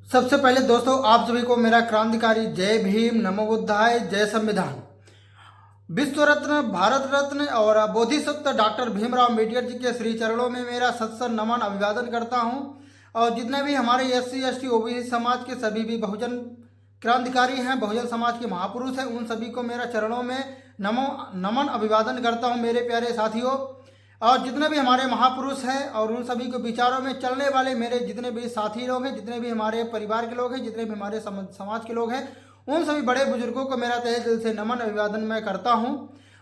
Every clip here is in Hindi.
सबसे पहले दोस्तों आप सभी को मेरा क्रांतिकारी जय भीम, नमो बुद्धाय, जय संविधान। विश्व रत्न, भारत रत्न और बोधिसत्व डॉक्टर भीमराव अम्बेडकर जी के श्री चरणों में मेरा सत नमन अभिवादन करता हूं। और जितने भी हमारे SC ST OBC समाज के सभी भी बहुजन क्रांतिकारी हैं, बहुजन समाज के महापुरुष हैं, उन सभी को मेरा चरणों में नमन अभिवादन करता हूं मेरे प्यारे साथियों। और जितने भी हमारे महापुरुष हैं और उन सभी के विचारों में चलने वाले मेरे जितने भी साथी लोग हैं, जितने भी हमारे परिवार के लोग हैं, जितने भी हमारे समाज के लोग हैं, उन सभी बड़े बुजुर्गों को मेरा तहे दिल से नमन अभिवादन मैं करता हूं।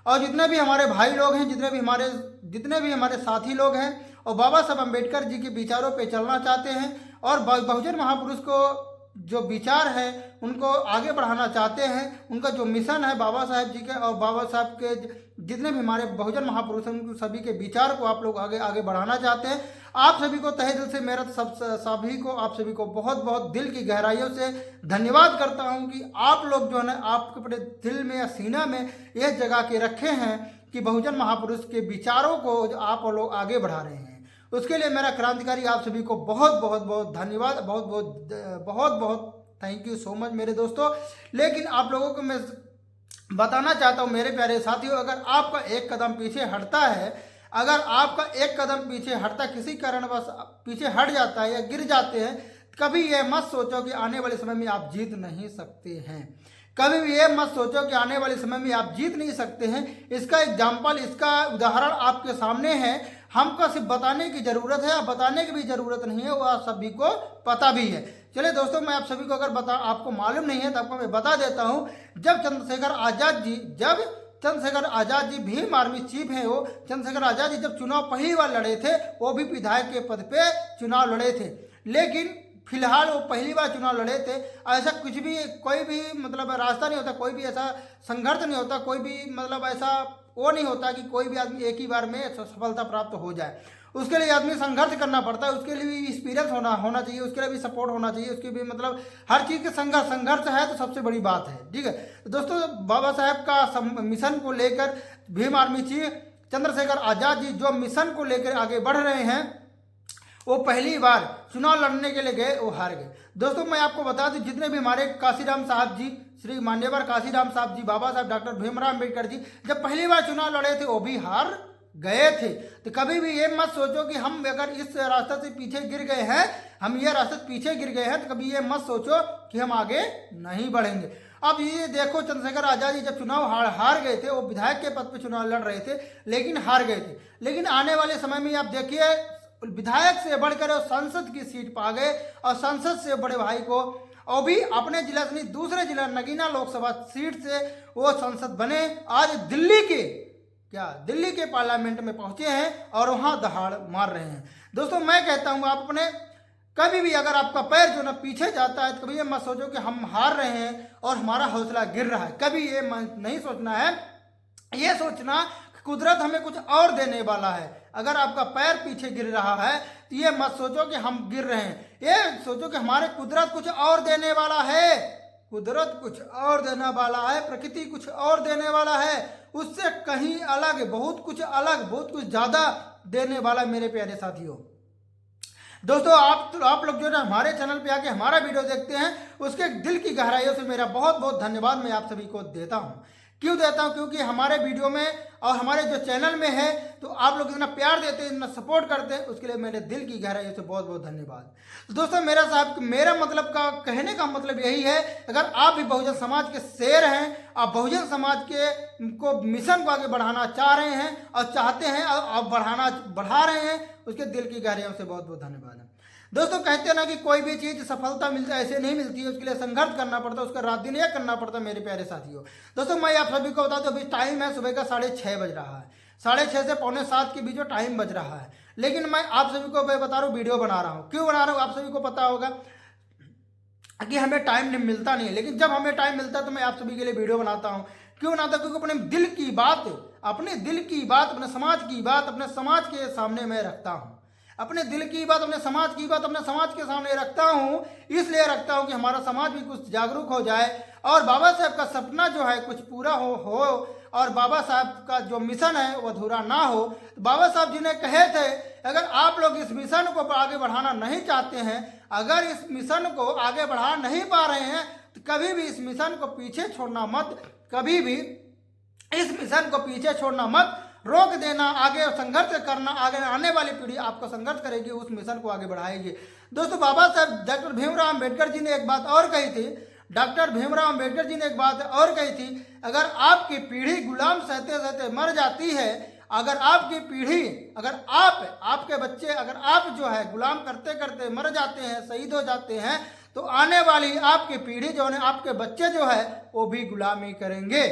और जितने भी हमारे भाई लोग हैं, जितने भी हमारे साथी लोग हैं और बाबा साहब अम्बेडकर जी के विचारों पे चलना चाहते हैं और बहुजन महापुरुष को जो विचार है उनको आगे बढ़ाना चाहते हैं, उनका जो मिशन है बाबा साहब जी के और बाबा साहब के जितने भी हमारे बहुजन महापुरुष हैं उन सभी के विचार को आप लोग आगे बढ़ाना चाहते हैं। आप सभी को तहे दिल से मेरा आप सभी को बहुत बहुत दिल की गहराइयों से धन्यवाद करता हूं कि आप लोग जो है ना आपके अपने दिल में या सीना में यह जगह के रखे हैं कि बहुजन महापुरुष के विचारों को आप लोग आगे बढ़ा रहे हैं। उसके लिए मेरा क्रांतिकारी आप सभी को बहुत बहुत बहुत धन्यवाद, बहुत बहुत थैंक यू सो मच मेरे दोस्तों। लेकिन आप लोगों को मैं बताना चाहता हूँ मेरे प्यारे साथियों, अगर आपका एक कदम पीछे हटता है, अगर आपका एक कदम पीछे हटता किसी कारणवश पीछे हट जाता है या गिर जाते हैं, कभी ये मत सोचो कि आने वाले समय में आप जीत नहीं सकते हैं। कभी भी ये मत सोचो कि आने वाले समय में आप जीत नहीं सकते हैं। इसका एग्जाम्पल, इसका उदाहरण आपके सामने है। हमको सिर्फ बताने की जरूरत है, बताने की भी जरूरत नहीं है, वो आप सभी को पता भी है। चलिए दोस्तों, मैं आप सभी को अगर आपको मालूम नहीं है तो आपको मैं बता देता हूँ। जब चंद्रशेखर आजाद जी भीम आर्मी चीफ हैं, वो चंद्रशेखर आजाद जी जब चुनाव पहली बार लड़े थे, वो भी विधायक के पद पे चुनाव लड़े थे। लेकिन फिलहाल वो पहली बार चुनाव लड़े थे। ऐसा कुछ भी कोई भी रास्ता नहीं होता, कोई भी ऐसा संघर्ष नहीं होता, कोई भी ऐसा वो नहीं होता कि कोई भी आदमी एक ही बार में सफलता प्राप्त हो जाए। उसके लिए आदमी संघर्ष करना पड़ता है, उसके लिए भी एक्सपीरियंस होना चाहिए, उसके लिए भी सपोर्ट होना चाहिए, उसके भी हर चीज़ के संघर्ष है तो सबसे बड़ी बात है। ठीक है दोस्तों, बाबा साहेब का मिशन को लेकर भीम आर्मी चीफ चंद्रशेखर आजाद जी जो मिशन को लेकर आगे बढ़ रहे हैं, वो पहली बार चुनाव लड़ने के लिए गए, वो हार गए। दोस्तों मैं आपको बता दूं, जितने भी हमारे काशीराम साहब जी, श्री मान्यवर काशीराम साहब जी, बाबा साहब डॉक्टर भीमराव अम्बेडकर जी जब पहली बार चुनाव लड़े थे वो भी हार गए थे। तो कभी भी ये मत सोचो कि हम अगर इस रास्ते से पीछे गिर गए हैं, हम ये रास्ते से पीछे गिर गए हैं, तो कभी ये मत सोचो कि हम आगे नहीं बढ़ेंगे। अब ये देखो, चंद्रशेखर आजाद जी जब चुनाव हार गए थे, वो विधायक के पद पर चुनाव लड़ रहे थे लेकिन हार गए थे। लेकिन आने वाले समय में आप देखिए, विधायक से बढ़कर वो संसद की सीट पा गए और संसद से बड़े भाई को, और भी अपने जिला से नहीं दूसरे जिला नगीना लोकसभा सीट से वो संसद बने। आज दिल्ली के पार्लियामेंट में पहुंचे हैं और वहां दहाड़ मार रहे हैं। दोस्तों मैं कहता हूं, आप अपने कभी भी अगर आपका पैर जो ना पीछे जाता है तो कभी ये मत सोचो कि हम हार रहे हैं और हमारा हौसला गिर रहा है। कभी ये नहीं सोचना है, ये सोचना कुदरत हमें कुछ और देने वाला है। अगर आपका पैर पीछे गिर रहा है तो ये मत सोचो कि हम गिर रहे हैं, ये सोचो कि हमारे कुदरत कुछ और देने वाला है। कुदरत कुछ और देने वाला है, प्रकृति कुछ और देने वाला है, उससे कहीं अलग, बहुत कुछ ज्यादा देने वाला मेरे प्यारे साथियों। दोस्तों आप लोग जो ना हमारे चैनल पे आके हमारा वीडियो देखते हैं, उसके दिल की गहराइयों से मेरा बहुत बहुत धन्यवाद मैं आप सभी को देता हूँ। क्यों देता हूं? क्योंकि हमारे वीडियो में और हमारे जो चैनल में है तो आप लोग इतना प्यार देते हैं, इतना सपोर्ट करते हैं, उसके लिए मेरे दिल की गहराई से बहुत बहुत धन्यवाद। तो दोस्तों मेरा कहने का मतलब यही है, अगर आप भी बहुजन समाज के शेर हैं, आप बहुजन समाज को मिशन को आगे बढ़ाना चाह रहे हैं और चाहते हैं और आप बढ़ा रहे हैं, उसके दिल की गहराइयों से बहुत बहुत धन्यवाद है। दोस्तों कहते हैं ना कि कोई भी चीज़ सफलता मिलता है ऐसे नहीं मिलती है, उसके लिए संघर्ष करना पड़ता है, उसका रात दिन एक करना पड़ता है मेरे प्यारे साथियों। दोस्तों मैं आप सभी को बता दूं, अभी टाइम है सुबह का 6:30 बज रहा है, 6:30 से 6:45 के बीच में टाइम बज रहा है। लेकिन मैं आप सभी को बता रहा हूँ, वीडियो बना रहा हूँ। क्यों बना रहा हूँ? आप सभी को पता होगा कि हमें टाइम नहीं मिलता नहीं है, लेकिन जब हमें टाइम मिलता है तो मैं आप सभी के लिए वीडियो बनाता हूँ। क्यों बनाता हूँ? क्योंकि अपने दिल की बात, अपने समाज की बात अपने समाज के सामने मैं रखता हूँ। अपने दिल की बात, अपने समाज की बात अपने समाज के सामने रखता हूँ। इसलिए रखता हूँ कि हमारा समाज भी कुछ जागरूक हो जाए और बाबा साहब का सपना जो है कुछ पूरा हो और बाबा साहब का जो मिशन है वो अधूरा ना हो। तो बाबा साहब जी ने कहे थे, अगर आप लोग इस मिशन को आगे बढ़ाना नहीं चाहते हैं, अगर इस मिशन को आगे बढ़ा नहीं पा रहे हैं तो कभी भी इस मिशन को पीछे छोड़ना मत, कभी भी इस मिशन को पीछे छोड़ना मत, रोक देना, आगे संघर्ष करना, आगे आने वाली पीढ़ी आपको संघर्ष करेगी, उस मिशन को आगे बढ़ाएगी। दोस्तों बाबा साहब डॉक्टर भीमराव अंबेडकर जी ने एक बात और कही थी, डॉक्टर भीमराव अंबेडकर जी ने एक बात और कही थी, अगर आपकी पीढ़ी गुलाम सहते सहते मर जाती है, अगर आपकी पीढ़ी, अगर आपके बच्चे, अगर आप जो है गुलाम करते करते मर जाते हैं, शहीद हो जाते हैं, तो आने वाली आपकी पीढ़ी जो है, आपके बच्चे जो है वो भी गुलामी करेंगे,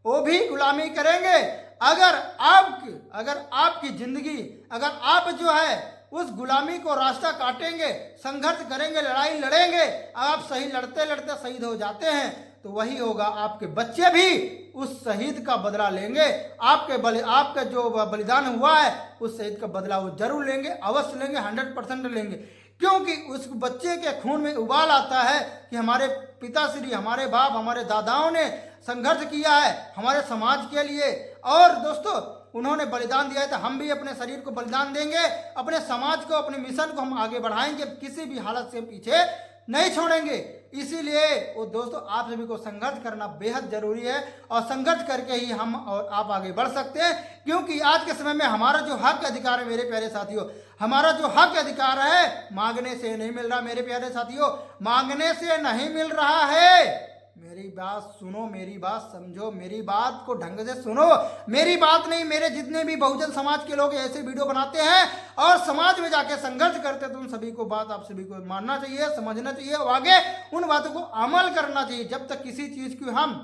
वो भी गुलामी करेंगे। अगर आपकी जिंदगी, अगर आप जो है उस गुलामी को रास्ता काटेंगे, संघर्ष करेंगे, लड़ाई लड़ेंगे, आप सही लड़ते लड़ते शहीद हो जाते हैं, तो वही होगा, आपके बच्चे भी उस शहीद का बदला लेंगे, आपका जो बलिदान हुआ है उस शहीद का बदला वो जरूर लेंगे, अवश्य लेंगे, 100% लेंगे। क्योंकि उस बच्चे के खून में उबाल आता है कि हमारे पिताश्री, हमारे बाप, हमारे दादाओं ने संघर्ष किया है हमारे समाज के लिए, और दोस्तों उन्होंने बलिदान दिया है, तो हम भी अपने शरीर को बलिदान देंगे, अपने समाज को, अपने मिशन को हम आगे बढ़ाएंगे, किसी भी हालत से पीछे नहीं छोड़ेंगे। इसीलिए वो दोस्तों आप सभी को संघर्ष करना बेहद जरूरी है, और संघर्ष करके ही हम और आप आगे बढ़ सकते हैं। क्योंकि आज के समय में हमारा जो हक अधिकार है मेरे प्यारे साथियों, हमारा जो हक अधिकार है मांगने से नहीं मिल रहा मेरे प्यारे साथियों, मांगने से नहीं मिल रहा है। मेरी बात सुनो, मेरी बात समझो, मेरी बात को ढंग से सुनो, मेरी बात नहीं, मेरे जितने भी बहुजन समाज के लोग ऐसे वीडियो बनाते हैं और समाज में जाके संघर्ष करते हैं, तो उन सभी को बात आप सभी को मानना चाहिए, समझना चाहिए और आगे उन बातों को अमल करना चाहिए। जब तक किसी चीज को हम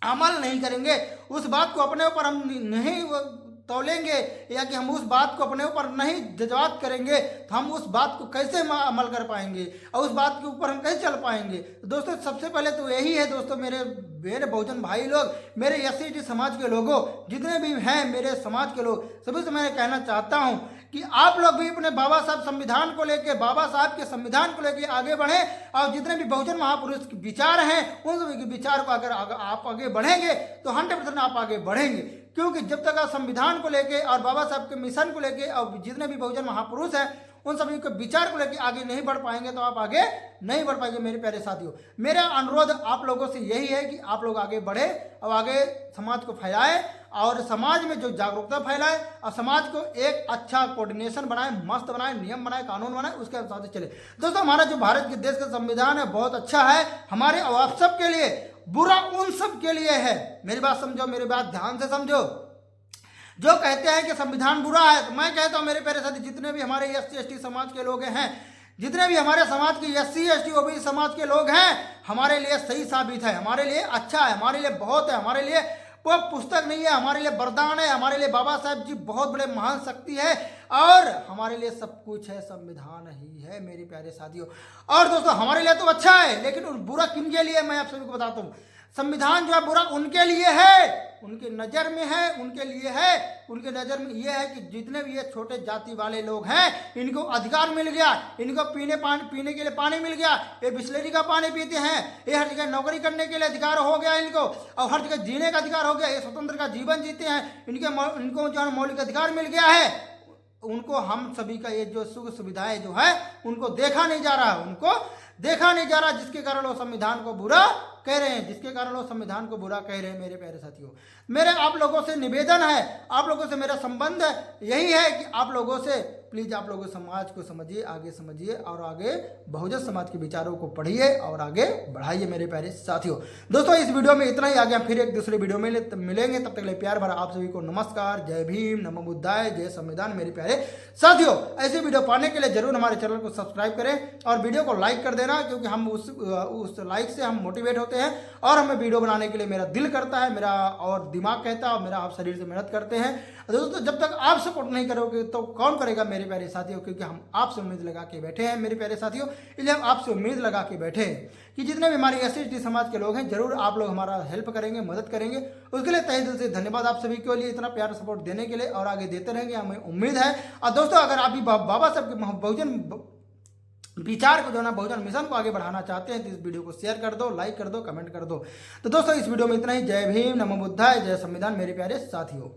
अमल नहीं करेंगे, उस बात को अपने ऊपर हम नहीं तोलेंगे, या कि हम उस बात को अपने ऊपर नहीं जज्बात करेंगे, तो हम उस बात को कैसे अमल कर पाएंगे और उस बात के ऊपर हम कैसे चल पाएंगे। तो दोस्तों सबसे पहले तो यही है दोस्तों, मेरे बहुजन भाई लोग, मेरे SC समाज के लोगों, जितने भी हैं मेरे समाज के लोग, सभी से मैं कहना चाहता हूं कि आप लोग भी अपने बाबा साहब संविधान को लेके, बाबा साहब के संविधान को लेके आगे बढ़ें, और जितने भी बहुजन महापुरुष के विचार हैं उन सभी के विचार को अगर आप आगे बढ़ेंगे तो 100% आप आगे बढ़ेंगे। क्योंकि जब तक आप संविधान को लेके और बाबा साहब के मिशन को लेके और जितने भी बहुजन महापुरुष हैं उन सभी के विचार को लेके आगे नहीं बढ़ पाएंगे, तो आप आगे नहीं बढ़ पाएंगे मेरे प्यारे साथियों। मेरा अनुरोध आप लोगों से यही है कि आप लोग आगे बढ़े और आगे समाज को फैलाएं, और समाज में जो जागरूकता फैलाए, और समाज को एक अच्छा कोऑर्डिनेशन बनाए, मस्त बनाए, नियम बनाए, कानून बनाए, उसके हिसाब से चले। दोस्तों हमारा जो भारत के देश का संविधान है बहुत अच्छा है हमारे और आप सब के लिए, बुरा उन सब के लिए है। मेरी बात समझो, मेरी बात ध्यान से समझो। जो कहते हैं कि संविधान बुरा है, तो मैं कहता हूं मेरे प्यारे साथी, जितने भी हमारे SC ST समाज के लोग हैं, जितने भी हमारे समाज के SC ST OBC समाज के लोग हैं, हमारे लिए सही साबित है, हमारे लिए अच्छा है, हमारे लिए बहुत है, हमारे लिए वो पुस्तक नहीं है, हमारे लिए वरदान है, हमारे लिए बाबा साहब जी बहुत बड़े महान शक्ति है, और हमारे लिए सब कुछ है, संविधान ही है मेरे प्यारे साथियों। और दोस्तों हमारे लिए तो अच्छा है, लेकिन बुरा किन के लिए मैं आप सभी को बताता हूँ। संविधान जो है बुरा उनके लिए है, उनके नज़र में है, उनके लिए है, उनके नज़र में ये है कि जितने भी ये छोटे जाति वाले लोग हैं इनको अधिकार मिल गया, इनको पीने के लिए पानी मिल गया, ये बिस्लरी का पानी पीते हैं, ये हर जगह नौकरी करने के लिए अधिकार हो गया इनको, और हर जगह जीने का अधिकार हो गया, ये स्वतंत्र का जीवन जीते हैं, इनको जो है मौलिक अधिकार मिल गया है। उनको हम सभी का ये जो सुख सुविधाएं जो है उनको देखा नहीं जा रहा, उनको देखा नहीं जा रहा, जिसके कारण वो संविधान को बुरा कह रहे हैं, जिसके कारण वो संविधान को बुरा कह रहे हैं। मेरे प्यारे साथियों, मेरे आप लोगों से निवेदन है, आप लोगों से मेरा संबंध यही है कि आप लोगों से प्लीज आप लोगों समाज को समझिए, आगे समझिए, और आगे बहुजन समाज के विचारों को पढ़िए और आगे बढ़ाइए मेरे प्यारे साथियों। दोस्तों इस वीडियो में इतना ही, आगे हम फिर एक दूसरे वीडियो में मिलेंगे, तब तक के लिए प्यार भरा आप सभी को नमस्कार, जय भीम, नमो बुद्धाय, जय संविधान। मेरे प्यारे साथियों ऐसे वीडियो पाने के लिए जरूर हमारे चैनल को सब्सक्राइब करें और वीडियो को लाइक कर देना, क्योंकि हम उस लाइक से हम मोटिवेट होते हैं और हमें वीडियो बनाने के लिए मेरा दिल करता है, मेरा और दिमाग कहता है, और मेरा आप शरीर से मेहनत करते हैं। दोस्तों जब तक आप सपोर्ट नहीं करोगे तो कौन करेगा मेरे प्यारे साथियों, क्योंकि हम आपसे उम्मीद लगा के बैठे हैं मेरे प्यारे साथियों। इसलिए हम आपसे उम्मीद लगा के बैठे हैं कि जितने भी हमारे SC ST समाज के लोग हैं जरूर आप लोग हमारा हेल्प करेंगे, मदद करेंगे। उसके लिए तहे दिल से धन्यवाद आप सभी के लिए, इतना प्यार सपोर्ट देने के लिए, और आगे देते रहेंगे हमें उम्मीद है। और दोस्तों अगर आप भी बाबा साहब के बहुजन विचार को जो ना बहुजन मिशन को आगे बढ़ाना चाहते हैं तो इस वीडियो को शेयर कर दो, लाइक कर दो, कमेंट कर दो। तो दोस्तों इस वीडियो में इतना ही। जय भीम, नमो बुद्धाय, जय संविधान मेरे प्यारे साथियों।